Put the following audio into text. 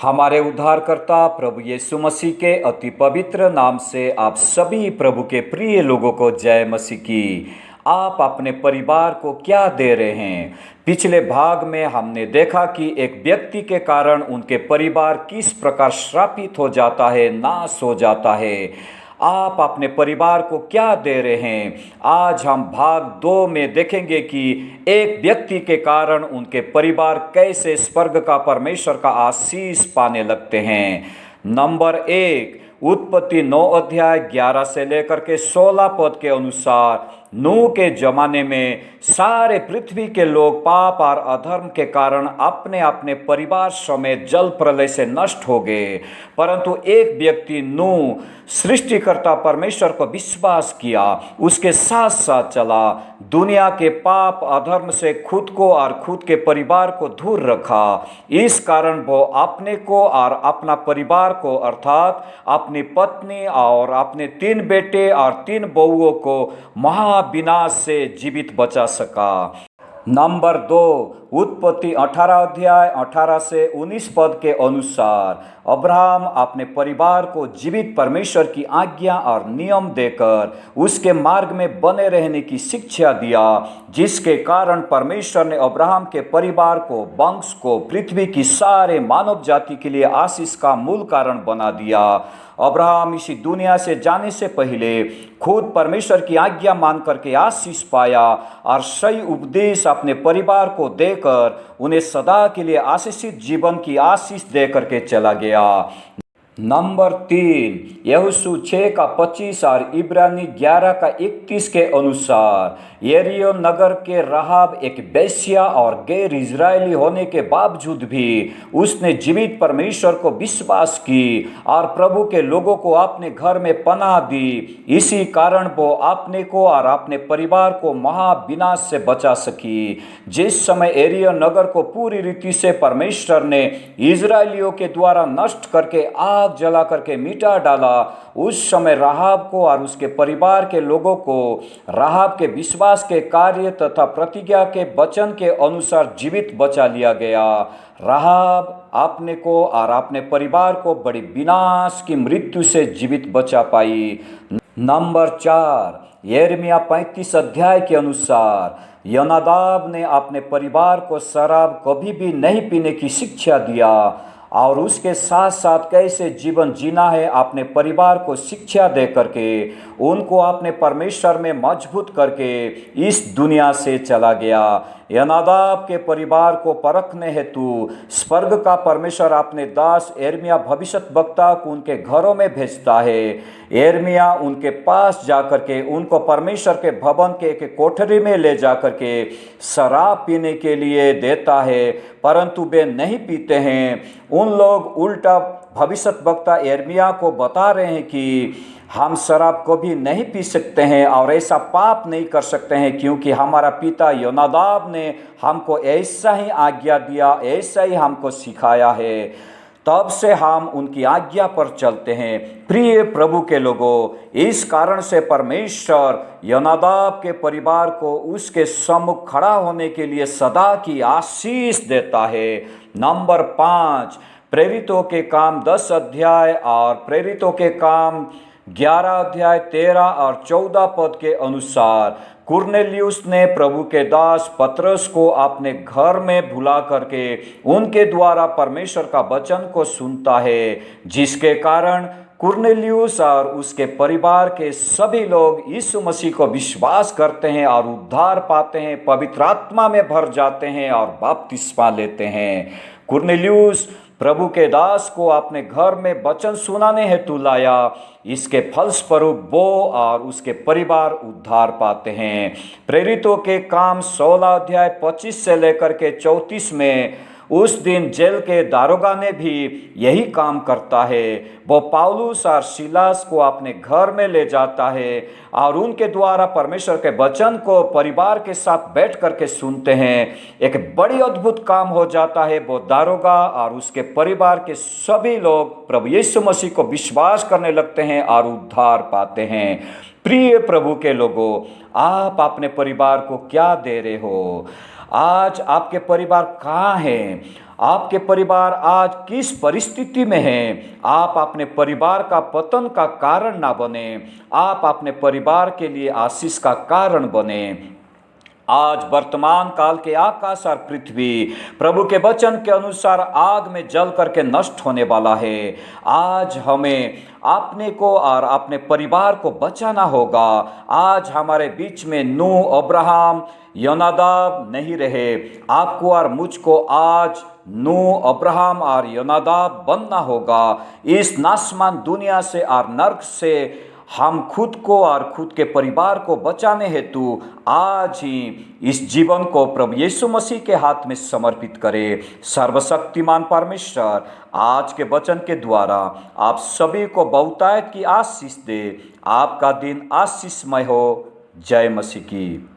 हमारे उद्धारकर्ता प्रभु यीशु मसीह के अति पवित्र नाम से आप सभी प्रभु के प्रिय लोगों को जय मसीह की। आप अपने परिवार को क्या दे रहे हैं? पिछले भाग में हमने देखा कि एक व्यक्ति के कारण उनके परिवार किस प्रकार श्रापित हो जाता है, नाश हो जाता है। आप अपने परिवार को क्या दे रहे हैं? आज हम भाग 2 में देखेंगे कि एक व्यक्ति के कारण उनके परिवार कैसे स्वर्ग का परमेश्वर का आशीष पाने लगते हैं। नंबर 1, उत्पत्ति 9 अध्याय 11 से लेकर के 16 पद के अनुसार नूह के जमाने में सारे पृथ्वी के लोग पाप और अधर्म के कारण अपने अपने परिवार समेत जल प्रलय से नष्ट हो गए। परंतु एक व्यक्ति नूह सृष्टिकर्ता परमेश्वर को विश्वास किया, उसके साथ साथ चला, दुनिया के पाप अधर्म से खुद को और खुद के परिवार को दूर रखा। इस कारण वो अपने को और अपना परिवार को अर्थात अपनी पत्नी और अपने 3 बेटे और 3 बहुओं को महाविनाश से जीवित बचा सका। नंबर 2, उत्पत्ति 18 अध्याय 18 से 19 पद के अनुसार अब्राहम अपने परिवार को जीवित परमेश्वर की आज्ञा और नियम देकर उसके मार्ग में बने रहने की शिक्षा दिया, जिसके कारण परमेश्वर ने अब्राहम के परिवार को, वंश को पृथ्वी की सारे मानव जाति के लिए आशीष का मूल कारण बना दिया। अब्राहम इसी दुनिया से जाने से पहले खुद परमेश्वर की आज्ञा मान करके आशीष पाया और सही उपदेश अपने परिवार को देकर उन्हें सदा के लिए आशीषित जीवन की आशीष दे करके चला गया। नंबर 3, यहोशू 6 का 25 और इब्रानी 11 का 31 के अनुसार यरीहो नगर के राहाब एक वेश्या और गैर इजरायली होने के बावजूद भी उसने जीवित परमेश्वर को विश्वास की और प्रभु के लोगों को अपने घर में पनाह दी। इसी कारण वो अपने को और अपने परिवार को महाविनाश से बचा सकी। जिस समय यरीहो नगर को पूरी रीति से परमेश्वर ने इजरायलियों के द्वारा नष्ट करके आग जला करके मिटा डाला, उस समय राहाब को और उसके परिवार के लोगों को राहाब के विश्वास के कार्य तथा प्रतिज्ञा के वचन के अनुसार जीवित बचा लिया गया। राहाब अपने को और अपने परिवार को बड़ी विनाश की मृत्यु से जीवित बचा पाई। नंबर 4, यिर्मयाह 35 अध्याय के अनुसार योनादाब ने अपने परिवार को शराब कभी भी नहीं पीने की शिक्षा दिया और उसके साथ साथ कैसे जीवन जीना है अपने परिवार को शिक्षा दे करके उनको अपने परमेश्वर में मजबूत करके इस दुनिया से चला गया। योनादाब के परिवार को परखने हेतु स्वर्ग का परमेश्वर अपने दास यिर्मयाह भविष्यद्वक्ता को उनके घरों में भेजता है। यिर्मयाह उनके पास जाकर के उनको परमेश्वर के भवन के एक कोठरी में ले जाकर के शराब पीने के लिए देता है, परंतु वे नहीं पीते हैं। उन लोग उल्टा भविष्यद्वक्ता यिर्मयाह को बता रहे हैं कि हम शराब को भी नहीं पी सकते हैं और ऐसा पाप नहीं कर सकते हैं, क्योंकि हमारा पिता योनादाब ने हमको ऐसा ही आज्ञा दिया, ऐसा ही हमको सिखाया है, तब से हम उनकी आज्ञा पर चलते हैं। प्रिय प्रभु के लोगों, इस कारण से परमेश्वर योनादाब के परिवार को उसके सम्मुख खड़ा होने के लिए सदा की आशीष देता है। नंबर 5, प्रेरितों के काम 10 अध्याय और प्रेरितों के काम 11 अध्याय 13 और 14 पद के अनुसार कुरनेलियुस ने प्रभु के दास पतरस को अपने घर में बुला करके उनके द्वारा परमेश्वर का वचन को सुनता है, जिसके कारण कुरनेलियुस और उसके परिवार के सभी लोग यीशु मसीह को विश्वास करते हैं और उद्धार पाते हैं, पवित्र आत्मा में भर जाते हैं और बपतिस्मा लेते हैं। कुरनेलियुस प्रभु के दास को अपने घर में वचन सुनाने हेतु लाया। इसके फलस्वरूप वो और उसके परिवार उद्धार पाते हैं। प्रेरितों के काम 16 अध्याय 25 से लेकर के 34 में उस दिन जेल के दारोगा ने भी यही काम करता है। वो पौलुस और सीलास को अपने घर में ले जाता है और उनके द्वारा परमेश्वर के वचन को परिवार के साथ बैठ करके सुनते हैं। एक बड़ी अद्भुत काम हो जाता है। वो दारोगा और उसके परिवार के सभी लोग प्रभु यीशु मसीह को विश्वास करने लगते हैं और उद्धार पाते हैं। प्रिय प्रभु के लोगों, आप अपने परिवार को क्या दे रहे हो? आज आपके परिवार कहाँ हैं? आपके परिवार आज किस परिस्थिति में है? आप अपने परिवार का पतन का कारण ना बने, आप अपने परिवार के लिए आशीष का कारण बने। आज वर्तमान काल के आकाश और पृथ्वी प्रभु के वचन के अनुसार आग में जल करके नष्ट होने वाला है। आज हमें अपने को और अपने परिवार को बचाना होगा। आज हमारे बीच में नूह, अब्राहम, योनादाब नहीं रहे। आपको और मुझको आज नूह, अब्राहम और योनादाब बनना होगा। इस नाशमान दुनिया से और नर्क से हम खुद को और खुद के परिवार को बचाने हेतु आज ही इस जीवन को प्रभु यीशु मसीह के हाथ में समर्पित करें। सर्वशक्तिमान परमेश्वर आज के वचन के द्वारा आप सभी को बहुतायत की आशीष दे। आपका दिन आशीषमय हो। जय मसीह की।